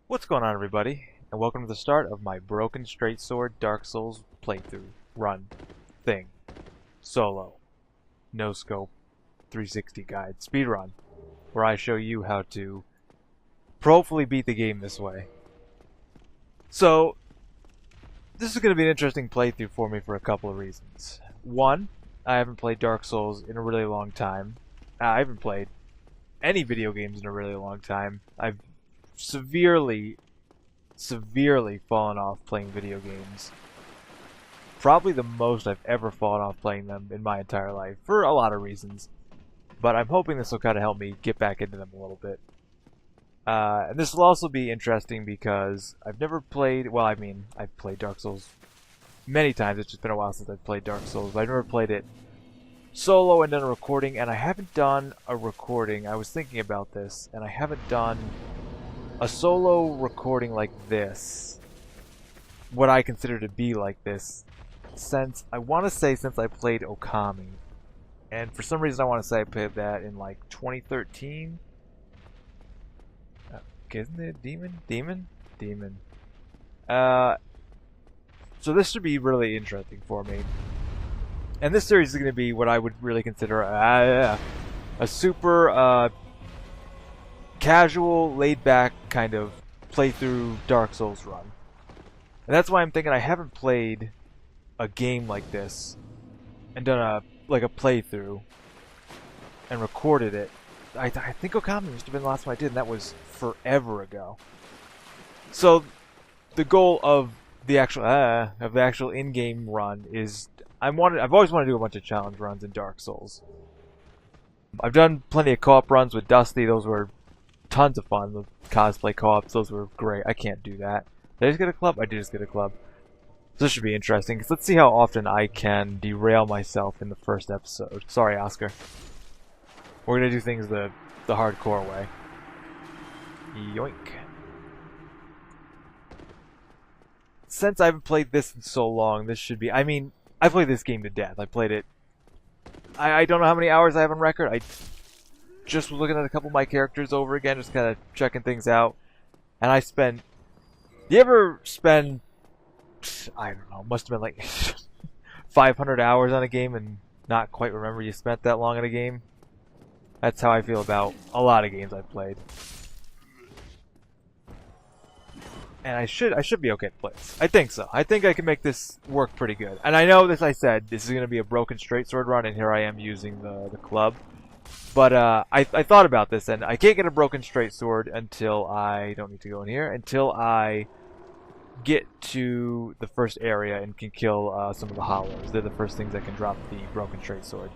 What's going on, everybody, and welcome to the start of my Broken Straight Sword Dark Souls playthrough, run, thing, solo, no scope, 360 guide, speedrun, where I show you how to hopefully beat the game this way. So, this is going to be an interesting playthrough for me for a couple of reasons. One, I haven't played Dark Souls in a really long time. I haven't played any video games in a really long time. I've severely fallen off playing video games. Probably the most I've ever fallen off playing them in my entire life, for a lot of reasons. But I'm hoping this will kind of help me get back into them a little bit. And this will also be interesting because I've never played, well, I mean, I've played Dark Souls many times. It's just been a while since I've played Dark Souls, but I've never played it solo and done a recording, and I haven't done a recording. I was thinking about this, and I haven't done a solo recording like this, what I consider to be like this, since I played Okami. And for some reason I want to say I played that in like 2013. Isn't it Demon? So this should be really interesting for me. And this series is going to be what I would really consider a super casual, laid-back kind of playthrough Dark Souls run. And that's why I'm thinking I haven't played a game like this and done a playthrough and recorded it. I think Okami must have been the last one I did, and that was forever ago. So the goal of the actual in-game run is I've always wanted to do a bunch of challenge runs in Dark Souls. I've done plenty of co-op runs with Dusty. Those were tons of fun. The cosplay co-ops, those were great. I can't do that. Did I just get a club? I did just get a club. So this should be interesting, because let's see how often I can derail myself in the first episode. Sorry, Oscar. We're going to do things the hardcore way. Yoink. Since I haven't played this in so long, this should be... I mean, I played this game to death. I played it... I don't know how many hours I have on record. I just was looking at a couple of my characters over again, just kind of checking things out. And I spent... Do you ever spend... I don't know, must have been like 500 hours on a game and not quite remember you spent that long on a game? That's how I feel about a lot of games I've played. And I should be okay to play this. I think so. I think I can make this work pretty good. And I know, as I said, this is going to be a Broken Straight Sword run, and here I am using the club. But I thought about this, and I can't get a Broken Straight Sword until I... don't need to go in here. Until I get to the first area and can kill some of the hollows. They're the first things that can drop the Broken Straight Sword.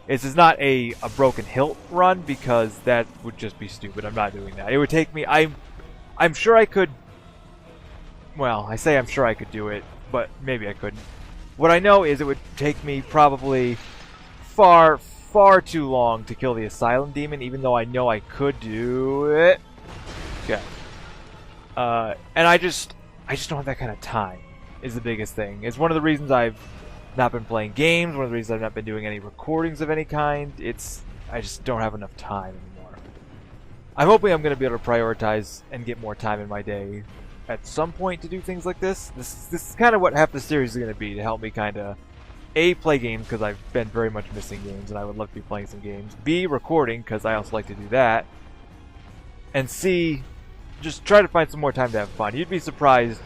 This is not a Broken Hilt run, because that would just be stupid. I'm not doing that. It would take me... I'm sure I could... Well, I say I'm sure I could do it, but maybe I couldn't. What I know is it would take me probably far too long to kill the Asylum Demon, even though I know I could do it. Okay. And I just don't have that kind of time, is the biggest thing. It's one of the reasons I've not been playing games, one of the reasons I've not been doing any recordings of any kind. I just don't have enough time anymore. I'm hoping I'm going to be able to prioritize and get more time in my day at some point to do things like this. This is kind of what half the series is going to be, to help me kind of A, play games, because I've been very much missing games and I would love to be playing some games. B, recording, because I also like to do that. And C, just try to find some more time to have fun. You'd be surprised.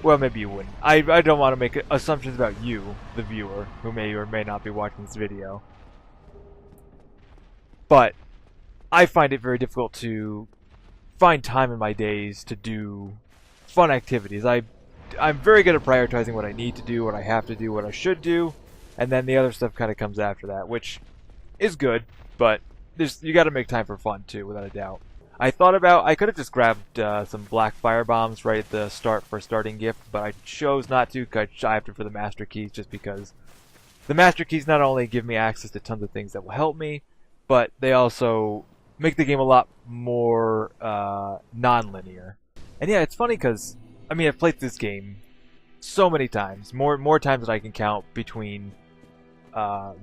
Well, maybe you wouldn't. I don't want to make assumptions about you, the viewer, who may or may not be watching this video. But I find it very difficult to find time in my days to do fun activities. I'm very good at prioritizing what I need to do, what I have to do, what I should do, and then the other stuff kind of comes after that, which is good, but you got to make time for fun too, without a doubt. I could have just grabbed some black fire bombs right at the start for a starting gift, but I chose not to, because I opted for the master keys, just because the master keys not only give me access to tons of things that will help me, but they also make the game a lot more non-linear. And yeah, it's funny because, I mean, I've played this game so many times, more times than I can count, between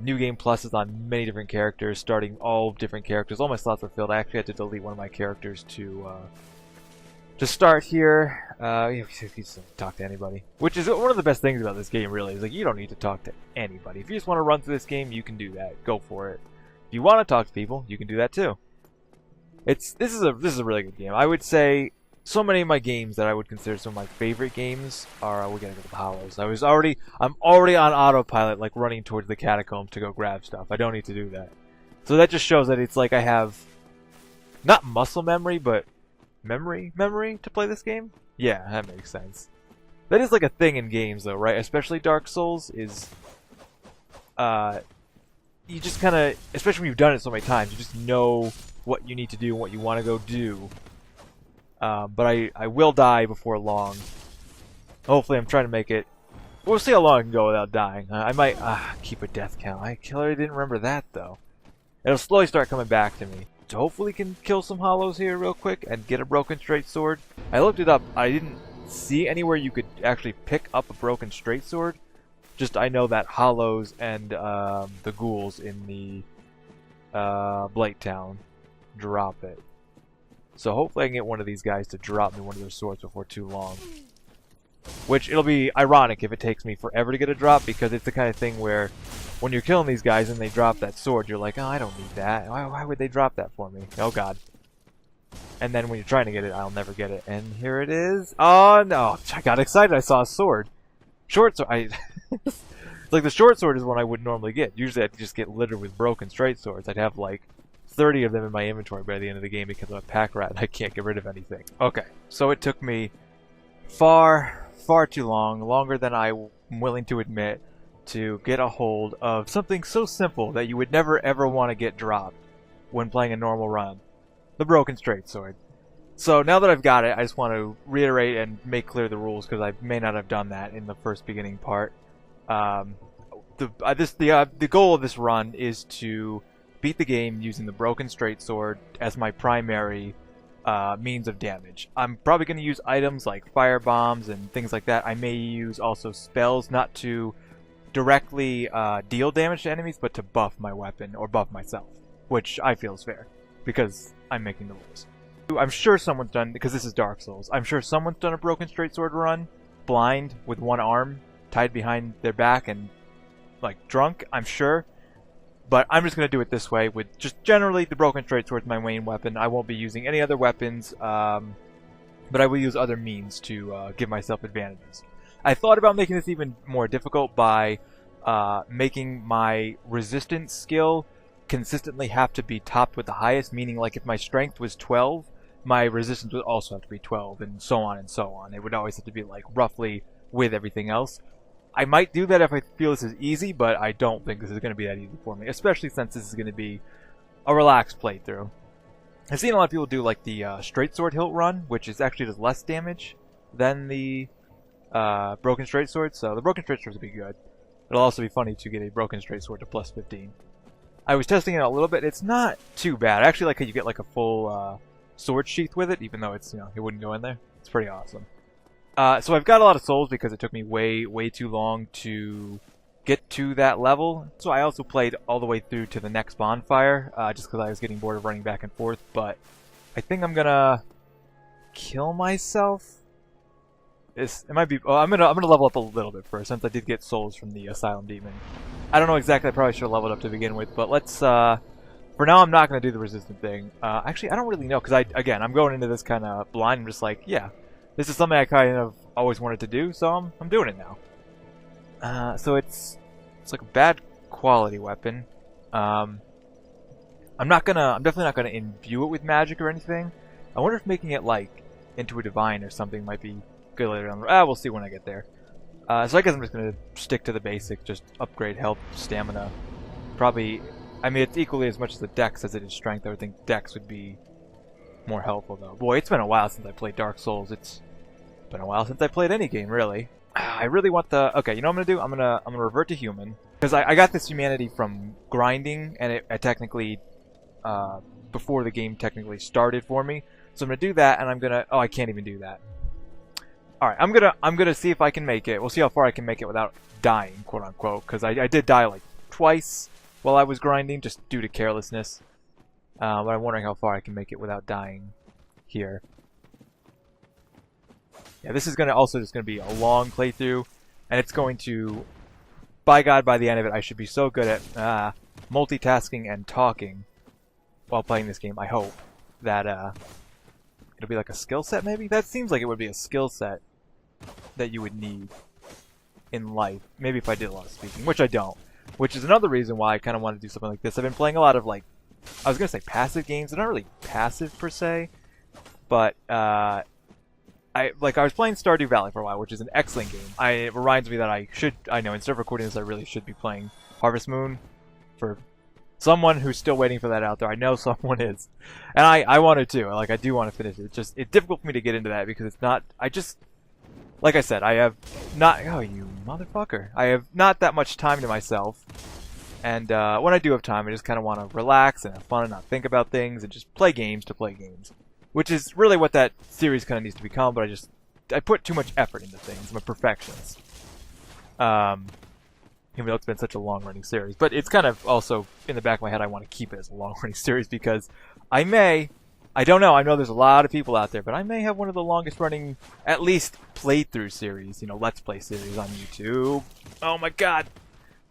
New Game Pluses on many different characters, starting all different characters. All my slots were filled. I actually had to delete one of my characters to To start here, you just talk to anybody. Which is one of the best things about this game, really, is like you don't need to talk to anybody. If you just want to run through this game, you can do that. Go for it. If you want to talk to people, you can do that too. This is a really good game. I would say so many of my games that I would consider some of my favorite games are we gotta go to the Hollows. I'm already on autopilot, like running towards the catacombs to go grab stuff. I don't need to do that. So that just shows that it's like I have not muscle memory, but memory to play this game? Yeah, that makes sense. That is like a thing in games though, right? Especially Dark Souls is you just kinda, especially when you've done it so many times, you just know what you need to do and what you want to go do. But I will die before long. Hopefully I'm trying to make it. We'll see how long I can go without dying. I might keep a death count. I clearly didn't remember that though. It'll slowly start coming back to me. So hopefully can kill some hollows here real quick and get a broken straight sword. I looked it up. I didn't see anywhere you could actually pick up a broken straight sword. Just I know that hollows and the ghouls in the Blight Town drop it. So hopefully I can get one of these guys to drop me one of their swords before too long. Which it'll be ironic if it takes me forever to get a drop, because it's the kind of thing where when you're killing these guys and they drop that sword, you're like, oh, I don't need that. Why would they drop that for me? Oh god. And then when you're trying to get it, I'll never get it. And here it is. Oh no! I got excited. I saw a sword. Short sword. It's like the short sword is one I would normally get. Usually I'd just get littered with broken straight swords. I'd have like 30 of them in my inventory by the end of the game because I'm a pack rat and I can't get rid of anything. Okay, so it took me far too long, longer than I'm willing to admit, to get a hold of something so simple that you would never ever want to get dropped when playing a normal run. The broken straight sword. So now that I've got it, I just want to reiterate and make clear the rules because I may not have done that in the first beginning part. The goal of this run is to beat the game using the broken straight sword as my primary means of damage. I'm probably going to use items like fire bombs and things like that. I may use also spells, not to directly deal damage to enemies, but to buff my weapon or buff myself, which I feel is fair because I'm making the rules. I'm sure someone's done, because this is Dark Souls, I'm sure someone's done a broken straight sword run, blind, with one arm tied behind their back and like drunk, I'm sure. But I'm just going to do it this way, with just generally the broken straight sword is my main weapon. I won't be using any other weapons, but I will use other means to give myself advantages. I thought about making this even more difficult by making my resistance skill consistently have to be topped with the highest, meaning like if my strength was 12, my resistance would also have to be 12, and so on and so on. It would always have to be like roughly with everything else. I might do that if I feel this is easy, but I don't think this is going to be that easy for me, especially since this is going to be a relaxed playthrough. I've seen a lot of people do like the straight sword hilt run, which is actually does less damage than the broken straight sword, so the broken straight sword will be good. It'll also be funny to get a broken straight sword to plus 15. I was testing it a little bit. It's not too bad. I actually like how you get like a full sword sheath with it, even though it's, it wouldn't go in there. It's pretty awesome. So I've got a lot of souls because it took me way too long to get to that level. So I also played all the way through to the next bonfire, just because I was getting bored of running back and forth. But I think I'm gonna kill myself. It might be. Oh, I'm gonna level up a little bit first, since I did get souls from the Asylum Demon. I don't know exactly. I probably should have leveled up to begin with, but let's. For now, I'm not gonna do the resistant thing. Actually, I don't really know, because I'm going into this kind of blind. I'm just like, yeah. This is something I kind of always wanted to do, so I'm doing it now. So it's like a bad quality weapon. I'm definitely not gonna imbue it with magic or anything. I wonder if making it like into a divine or something might be good later on. We'll see when I get there. So I guess I'm just gonna stick to the basic, just upgrade health, stamina. Probably, I mean, it's equally as much as the dex as it is strength. I would think dex would be more helpful though. Boy, it's been a while since I played Dark Souls. It's been a while since I played any game, really. I really want the... Okay, you know what I'm gonna do? I'm gonna revert to human. Because I got this humanity from grinding, and it technically... before the game technically started for me. So I'm gonna do that, and I'm gonna... Oh, I can't even do that. Alright, I'm gonna see if I can make it. We'll see how far I can make it without dying, quote-unquote. Because I did die, like, twice while I was grinding, just due to carelessness. But I'm wondering how far I can make it without dying here. Yeah, this is also just gonna be a long playthrough, and it's going to, by God, by the end of it, I should be so good at multitasking and talking while playing this game. I hope that it'll be like a skill set. Maybe that seems like it would be a skill set that you would need in life. Maybe if I did a lot of speaking, which I don't. Which is another reason why I kind of want to do something like this. I've been playing a lot of, like, I was gonna say passive games. They're not really passive per se, but I was playing Stardew Valley for a while, which is an excellent game. It reminds me that I know instead of recording this, I really should be playing Harvest Moon. For someone who's still waiting for that out there, I know someone is, and I want to too. Like, I do want to finish it. It's difficult for me to get into that because it's not. Like I said, I have not. Oh, you motherfucker! I have not that much time to myself, and when I do have time, I just kind of want to relax and have fun and not think about things and just play games to play games, which is really what that series kind of needs to become. But I put too much effort into things. I'm a perfectionist. Even though it's been such a long-running series, but it's kind of also in the back of my head. I want to keep it as a long-running series because I don't know. I know there's a lot of people out there, but I may have one of the longest-running, at least playthrough series, Let's Play series on YouTube. Oh my God,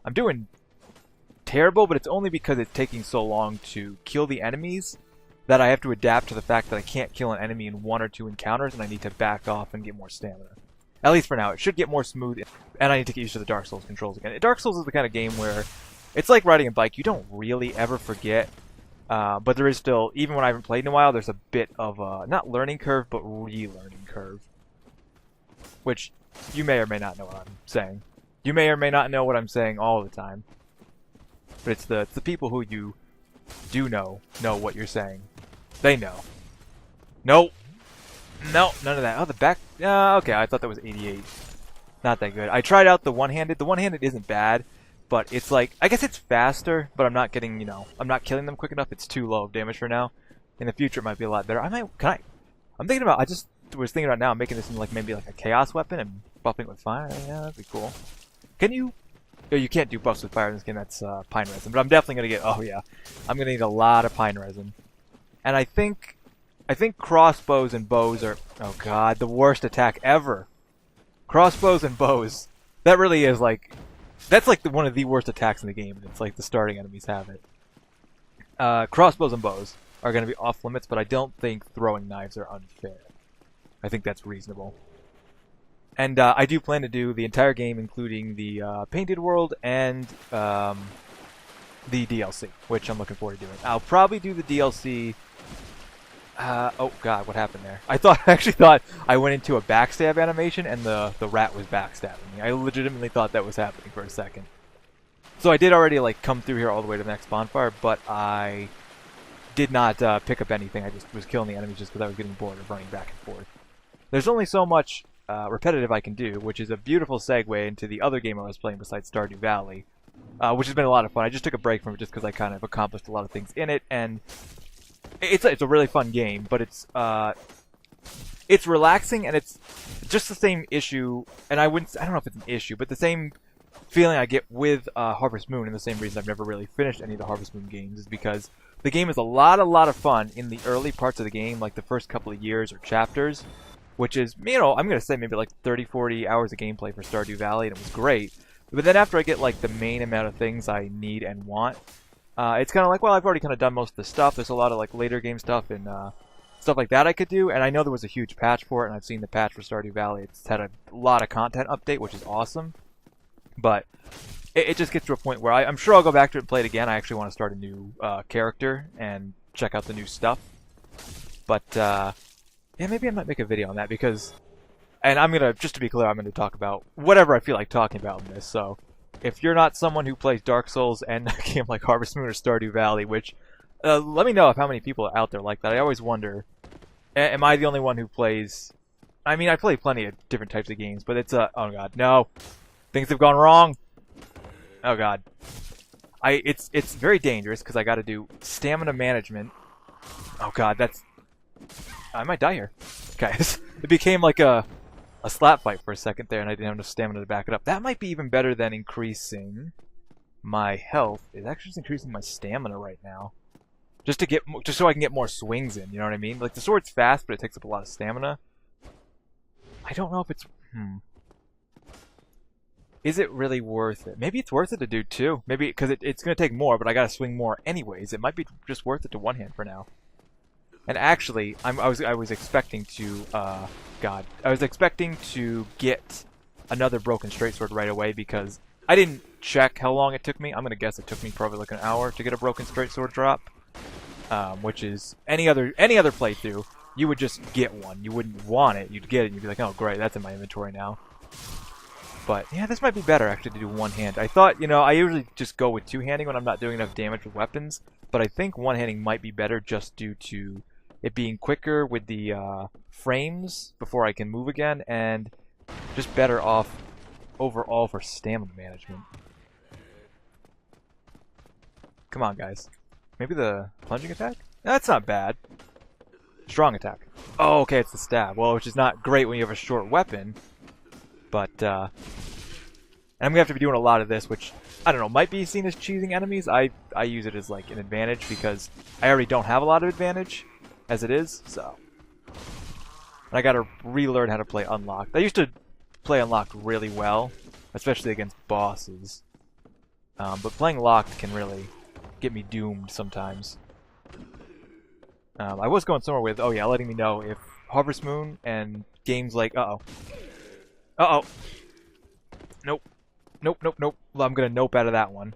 I'm doing terrible, but it's only because it's taking so long to kill the enemies that I have to adapt to the fact that I can't kill an enemy in 1 or 2 encounters, and I need to back off and get more stamina. At least for now. It should get more smooth, and I need to get used to the Dark Souls controls again. Dark Souls is the kind of game where it's like riding a bike. You don't really ever forget. But there is still, even when I haven't played in a while, there's a bit of a, not learning curve, but relearning curve. Which, you may or may not know what I'm saying. You may or may not know what I'm saying all the time. But it's the people who you do know what you're saying. They know. Nope. No, none of that. Oh, the back, okay, I thought that was 88. Not that good. I tried out the one-handed. The one-handed isn't bad. But it's like, I guess it's faster, but I'm not getting, I'm not killing them quick enough. It's too low of damage for now. In the future, it might be a lot better. I'm thinking about, I just was thinking about now making this into maybe like a chaos weapon and buffing it with fire. Yeah, that'd be cool. Can you? Oh, you can't do buffs with fire in this game. That's pine resin. But I'm definitely gonna get. Oh yeah, I'm gonna need a lot of pine resin. And I think crossbows and bows are. Oh God, the worst attack ever. Crossbows and bows. That really is like. That's like one of the worst attacks in the game, and it's like the starting enemies have it. Crossbows and bows are going to be off limits, but I don't think throwing knives are unfair. I think that's reasonable. And I do plan to do the entire game, including the Painted World and the DLC, which I'm looking forward to doing. I'll probably do the DLC... oh God, what happened there? I actually thought I went into a backstab animation and the rat was backstabbing me. I legitimately thought that was happening for a second. So I did already come through here all the way to the next bonfire, but I did not pick up anything. I just was killing the enemies just because I was getting bored of running back and forth. There's only so much repetitive I can do, which is a beautiful segue into the other game I was playing besides Stardew Valley, which has been a lot of fun. I just took a break from it just because I kind of accomplished a lot of things in it, and it's a really fun game, but it's relaxing, and it's just the same issue, and I don't know if it's an issue, but the same feeling I get with Harvest Moon, and the same reason I've never really finished any of the Harvest Moon games, is because the game is a lot of fun in the early parts of the game, like the first couple of years or chapters, which is, I'm going to say maybe like 30-40 hours of gameplay for Stardew Valley, and it was great. But then after I get the main amount of things I need and want, it's kind of like, well, I've already kind of done most of the stuff. There's a lot of later game stuff and stuff like that I could do, and I know there was a huge patch for it, and I've seen the patch for Stardew Valley. It's had a lot of content update, which is awesome. But it just gets to a point where I'm sure I'll go back to it and play it again. I actually want to start a new character and check out the new stuff. But yeah, maybe I might make a video on that because, and just to be clear, I'm gonna talk about whatever I feel like talking about in this. So if you're not someone who plays Dark Souls and a game like Harvest Moon or Stardew Valley, which let me know how many people are out there like that. I always wonder, am I the only one who plays? I mean, I play plenty of different types of games, but it's oh God, no, things have gone wrong. Oh God, it's very dangerous because I got to do stamina management. Oh God, I might die here. Okay, it became like a slap fight for a second there, and I didn't have enough stamina to back it up. That might be even better than increasing my health. It's actually just increasing my stamina right now, just so I can get more swings in. You know what I mean? Like the sword's fast, but it takes up a lot of stamina. I don't know if it's... Is it really worth it? Maybe it's worth it to do two. Maybe because it's going to take more, but I got to swing more anyways. It might be just worth it to one-hand for now. And actually, I was expecting to... God. I was expecting to get another broken straight sword right away because I didn't check how long it took me. I'm going to guess it took me probably like an hour to get a broken straight sword drop. Which is any other playthrough, you would just get one. You wouldn't want it. You'd get it and you'd be like, oh great, that's in my inventory now. But yeah, this might be better actually to do one-hand. I thought, you know, I usually just go with two-handing when I'm not doing enough damage with weapons, but I think one-handing might be better just due to it being quicker with the frames before I can move again, and just better off overall for stamina management. Come on, guys. Maybe the plunging attack? That's not bad. Strong attack. Oh, okay, it's the stab. Well, which is not great when you have a short weapon. But, and I'm going to have to be doing a lot of this, which, I don't know, might be seen as cheesing enemies. I use it as, like, an advantage because I already don't have a lot of advantage as it is, so. And I got to relearn how to play Unlocked. I used to play Unlocked really well, especially against bosses. But playing Locked can really get me doomed sometimes. I was going somewhere with, oh yeah, letting me know if Harvest Moon and games like, uh-oh. Nope. Nope. Well, I'm gonna nope out of that one.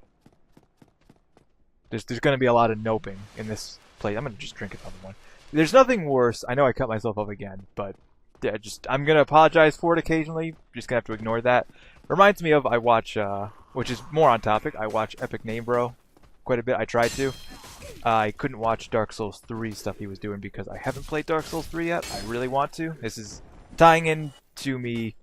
There's gonna be a lot of noping in this play. I'm gonna just drink another one. There's nothing worse. I know I cut myself up again, but yeah, I'm gonna apologize for it occasionally. Just gonna have to ignore that. Reminds me of I watch, which is more on topic. I watch Epic Name Bro quite a bit. I tried to. I couldn't watch Dark Souls 3 stuff he was doing because I haven't played Dark Souls 3 yet. I really want to. This is tying in to me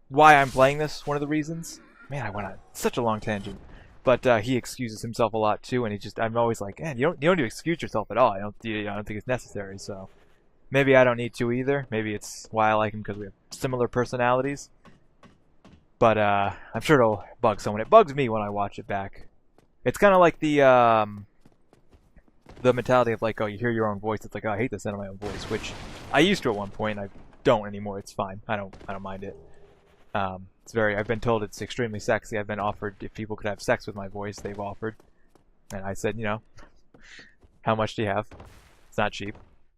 why I'm playing this, one of the reasons. Man, I went on such a long tangent. But he excuses himself a lot too, and I'm always like, man, you don't need to excuse yourself at all. I don't think it's necessary. So maybe I don't need to either. Maybe it's why I like him because we have similar personalities. But I'm sure it'll bug someone. It bugs me when I watch it back. It's kind of like the mentality of like, oh, you hear your own voice. It's like, oh, I hate the sound of my own voice, which I used to at one point. I don't anymore. It's fine. I don't mind it. It's very. I've been told it's extremely sexy. I've been offered if people could have sex with my voice. They've offered, and I said, you know, how much do you have? It's not cheap.